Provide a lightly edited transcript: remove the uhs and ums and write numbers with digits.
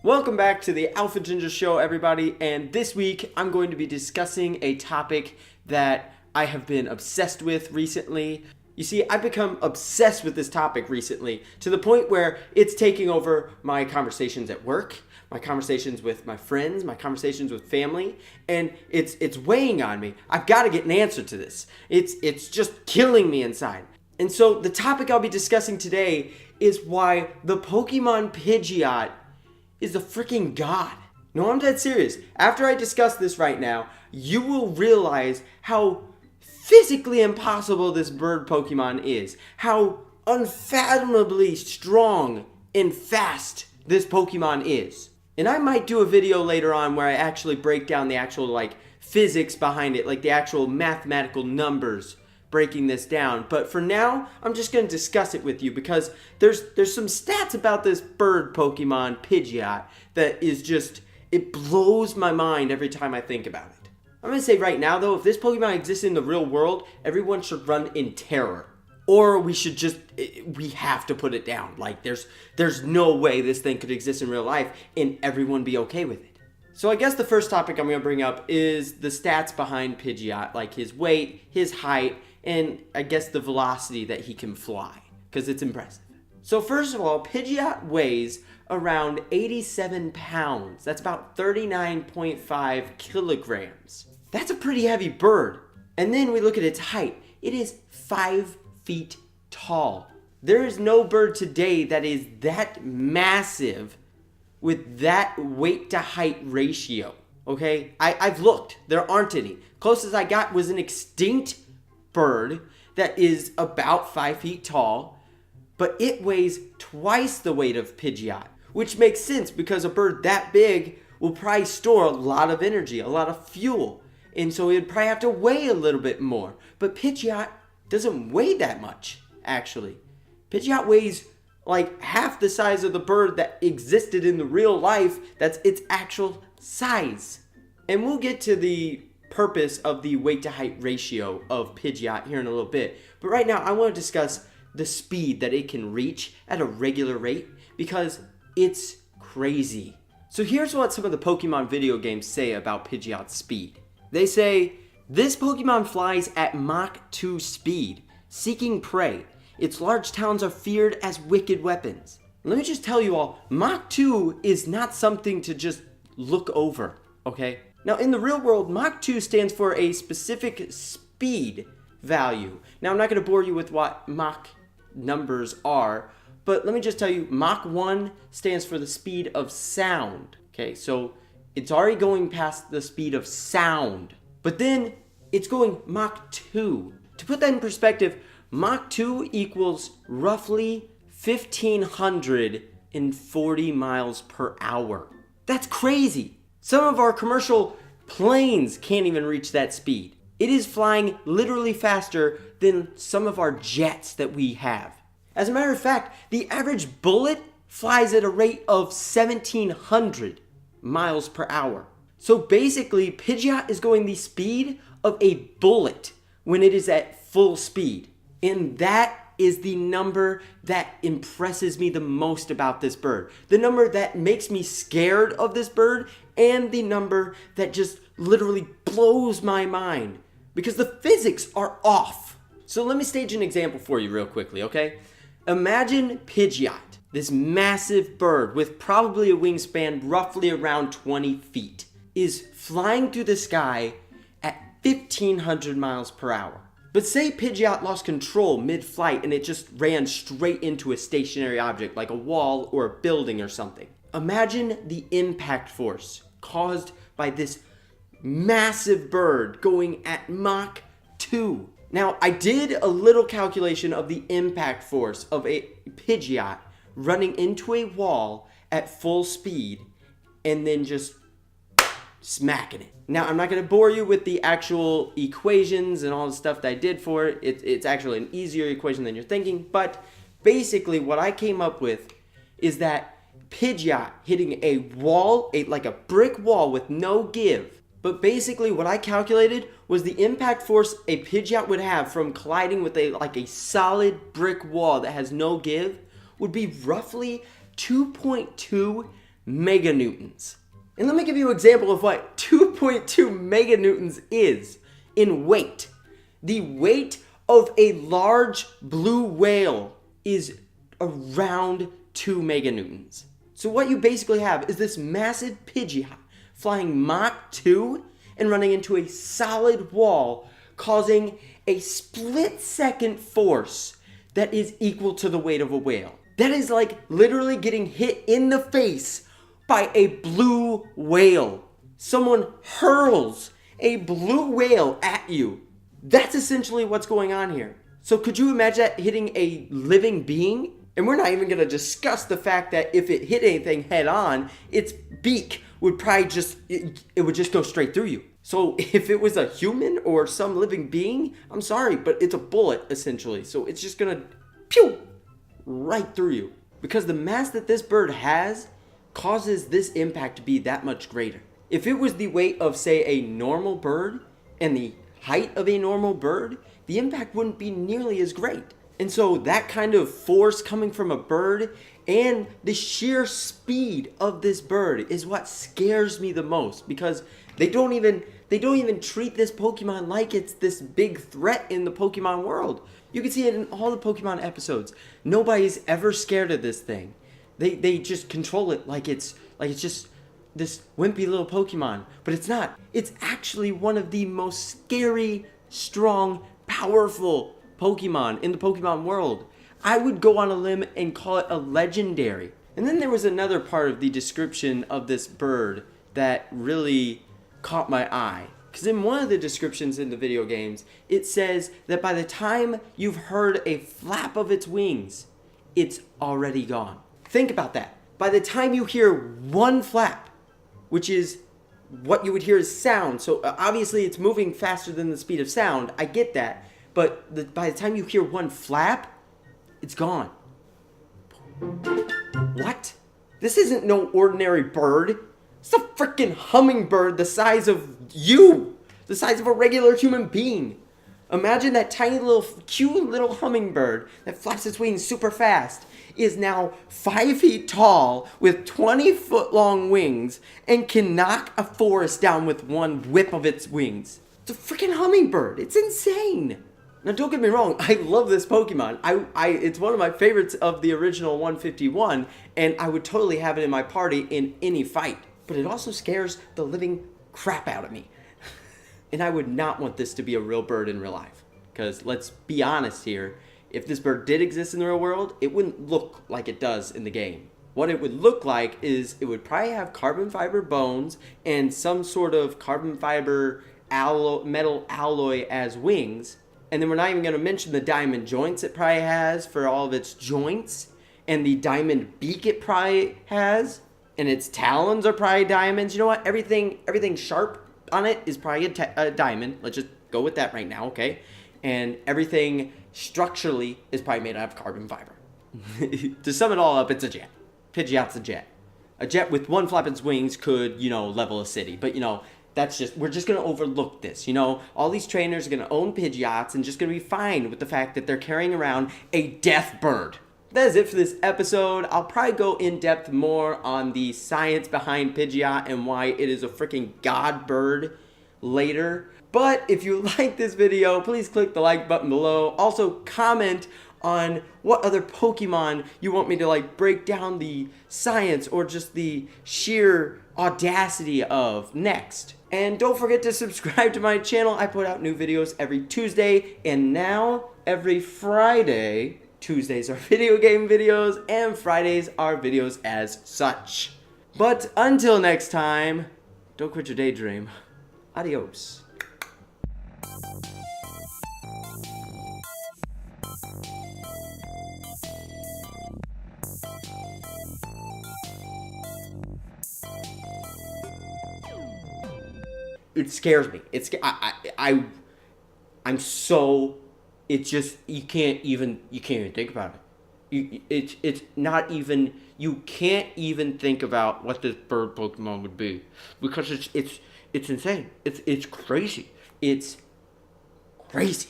Welcome back to the Alpha Ginger Show, everybody, and this week I'm going to be discussing a topic that I have been obsessed with recently. You see, I've become obsessed with this topic recently to the point where it's taking over my conversations at work, my conversations with my friends, my conversations with family, and it's weighing on me. I've got to get an answer to this. It's just killing me inside. And so the topic I'll be discussing today is why the Pokemon Pidgeot is a freaking god. No, I'm dead serious. After I discuss this right now, you will realize how physically impossible this bird Pokemon is. How unfathomably strong and fast this Pokemon is. And I might do a video later on where I actually break down the actual physics behind it, like the actual mathematical numbers breaking this down. But for now, I'm just going to discuss it with you because there's some stats about this bird Pokemon Pidgeot that is just, it blows my mind every time I think about it. I'm going to say right now though, if this Pokemon exists in the real world, everyone should run in terror. Or we have to put it down. Like there's no way this thing could exist in real life and everyone be okay with it. So I guess the first topic I'm going to bring up is the stats behind Pidgeot, like his weight, his height, and I guess the velocity that he can fly, because it's impressive. So first of all, Pidgeot weighs around 87 pounds. That's about 39.5 kilograms. That's a pretty heavy bird. And then we look at its height. It is 5 feet tall. There is no bird today that is that massive with that weight to height ratio. Okay? I've looked. There aren't any. Closest I got was an extinct bird that is about 5 feet tall, but it weighs twice the weight of Pidgeot, which makes sense because a bird that big will probably store a lot of energy, a lot of fuel, and so it'd probably have to weigh a little bit more. But Pidgeot doesn't weigh that much, actually. Pidgeot weighs like half the size of the bird that existed in the real life. That's its actual size. And we'll get to the purpose of the weight to height ratio of Pidgeot here in a little bit. But right now I want to discuss the speed that it can reach at a regular rate because it's crazy. So here's what some of the Pokemon video games say about Pidgeot's speed. They say, this Pokemon flies at Mach 2 speed, seeking prey. Its large talons are feared as wicked weapons. Let me just tell you all, Mach 2 is not something to just look over, okay? Now, in the real world, Mach 2 stands for a specific speed value. Now, I'm not going to bore you with what Mach numbers are, but let me just tell you, Mach 1 stands for the speed of sound. Okay, so it's already going past the speed of sound, but then it's going Mach 2. To put that in perspective, Mach 2 equals roughly 1,540 miles per hour. That's crazy. Some of our commercial planes can't even reach that speed. It is flying literally faster than some of our jets that we have. As a matter of fact, the average bullet flies at a rate of 1,700 miles per hour. So basically, Pidgeot is going the speed of a bullet when it is at full speed. And that is the number that impresses me the most about this bird. The number that makes me scared of this bird, and the number that just literally blows my mind because the physics are off. So let me stage an example for you real quickly, okay? Imagine Pidgeot, this massive bird with probably a wingspan roughly around 20 feet, is flying through the sky at 1,500 miles per hour. But say Pidgeot lost control mid-flight and it just ran straight into a stationary object like a wall or a building or something. Imagine the impact force caused by this massive bird going at Mach 2. Now, I did a little calculation of the impact force of a Pidgeot running into a wall at full speed and then just smacking it. Now, I'm not going to bore you with the actual equations and all the stuff that I did for it. It's actually an easier equation than you're thinking. But basically, what I came up with is that Pidgeot hitting a wall, like a brick wall with no give. But basically, what I calculated was the impact force a Pidgeot would have from colliding with a solid brick wall that has no give would be roughly 2.2 meganewtons. And let me give you an example of what 2.2 meganewtons is in weight. The weight of a large blue whale is around 2 meganewtons. So what you basically have is this massive Pidgeot flying Mach 2 and running into a solid wall, causing a split-second force that is equal to the weight of a whale. That is like literally getting hit in the face by a blue whale. Someone hurls a blue whale at you. That's essentially what's going on here. So could you imagine that hitting a living being? And we're not even going to discuss the fact that if it hit anything head on, its beak would probably it would just go straight through you. So if it was a human or some living being, I'm sorry, but it's a bullet essentially. So it's just going to pew right through you. Because the mass that this bird has causes this impact to be that much greater. If it was the weight of, say, a normal bird and the height of a normal bird, the impact wouldn't be nearly as great. And so that kind of force coming from a bird and the sheer speed of this bird is what scares me the most, because they don't even treat this Pokemon like it's this big threat in the Pokemon world. You can see it in all the Pokemon episodes. Nobody's ever scared of this thing. They just control it like it's just this wimpy little Pokemon, but it's not. It's actually one of the most scary, strong, powerful Pokemon in the Pokemon world. I would go on a limb and call it a legendary. And then there was another part of the description of this bird that really caught my eye. Because in one of the descriptions in the video games, it says that by the time you've heard a flap of its wings, it's already gone. Think about that. By the time you hear one flap, which is what you would hear as sound, so obviously it's moving faster than the speed of sound, I get that, but by the time you hear one flap, it's gone. What? This isn't no ordinary bird. It's a freaking hummingbird the size of you, the size of a regular human being. Imagine that tiny little, cute little hummingbird that flaps its wings super fast is now 5 feet tall with 20-foot-long wings and can knock a forest down with one whip of its wings. It's a freaking hummingbird. It's insane. Now, don't get me wrong. I love this Pokemon. It's one of my favorites of the original 151, and I would totally have it in my party in any fight. But it also scares the living crap out of me. And I would not want this to be a real bird in real life. Because let's be honest here, if this bird did exist in the real world, it wouldn't look like it does in the game. What it would look like is it would probably have carbon fiber bones and some sort of carbon fiber metal alloy as wings. And then we're not even going to mention the diamond joints it probably has for all of its joints. And the diamond beak it probably has. And its talons are probably diamonds. You know what? Everything sharp on it is probably a diamond. Let's just go with that right now, okay? And everything structurally is probably made out of carbon fiber. To sum it all up, it's a jet. Pidgeot's a jet. A jet with one flap of its wings could, level a city. But, we're just going to overlook this. All these trainers are going to own Pidgeots and just going to be fine with the fact that they're carrying around a death bird. That is it for this episode. I'll probably go in depth more on the science behind Pidgeot and why it is a freaking god bird later. But if you like this video, please click the like button below. Also comment on what other Pokemon you want me to break down the science or just the sheer audacity of next. And don't forget to subscribe to my channel. I put out new videos every Tuesday and now every Friday. Tuesdays are video game videos, and Fridays are videos as such. But until next time, don't quit your daydream. Adios. It scares me. I'm so... It's just, you can't even think about it. It's not even, you can't even think about what this bird Pokemon would be. Because it's insane. It's crazy. It's crazy.